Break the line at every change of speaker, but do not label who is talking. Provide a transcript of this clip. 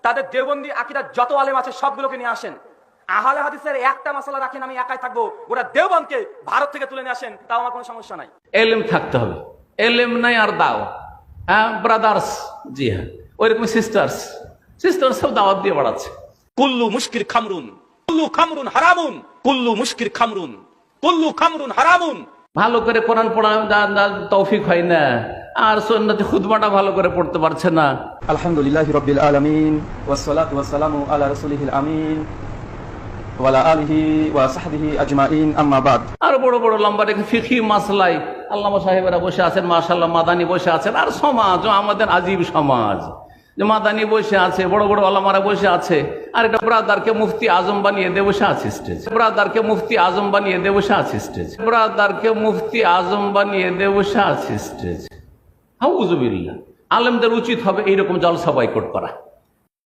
তাদের দেওবন্দি আকীদার যত আলেম আছে সবগুলোকে নিয়ে আসেন, আহলে হাদিসের একটা মাসালা রাখেন, আমি একাই থাকবো, গোটা দেওবন্দকে ভারত থেকে তুলে নিয়ে আসেন, তাও আমার কোনো সমস্যা নাই।
এলেম থাকতে হবে, এলেম নাই আর দাও। হ্যাঁ ব্রাদার্স, জি হ্যাঁ ওইরকম সিস্টার্স সব দাওয়াত দিয়ে বাড়াচ্ছে।
কুল্লু মুশকির খামরুন, কুল্লু খামরুন হারামুন, কুল্লু মুশকির খামরুন, কুল্লু খামরুন হারামুন।
ভালো করে কোরআন পড়া তৌফিক হয় না, আর সুন্নতি খুতবাটা ভালো করে পড়তে পারছে না।
আলহামদুলিল্লাহি রাব্বিল আলামিন ওয়াসসালাতু ওয়াসসালামু আলা রাসূলিহিল আমিন ওয়া আলা আলিহি ওয়া সাহবিহি আজমাইন, আম্মা বাদ।
আর বড় বড় লম্বা রেখে ফিকহি মাসলাই আল্লামা সাহেবেরা বসে আছেন, মাশাআল্লাহ মাদানি বসে আছেন, আর সমাজ আমাদের আজীব সমাজ, যে মাদানি বসে আছে, বড় বড় আলেমারা বসে আছে, আর একটা ব্রাদারকে মুফতি আজম বানিয়ে দিয়ে বসে আছে স্টেজ, ব্রাদারকে মুফতি আজম বানিয়ে দিয়ে বসে আছে স্টেজ, ব্রাদারকে মুফতি আজম বানিয়ে দিয়ে বসে আছে স্টেজ। হাউযুবিল্লাহ। আলেমদের উচিত হবে এইরকম জলসা বয়কট করা।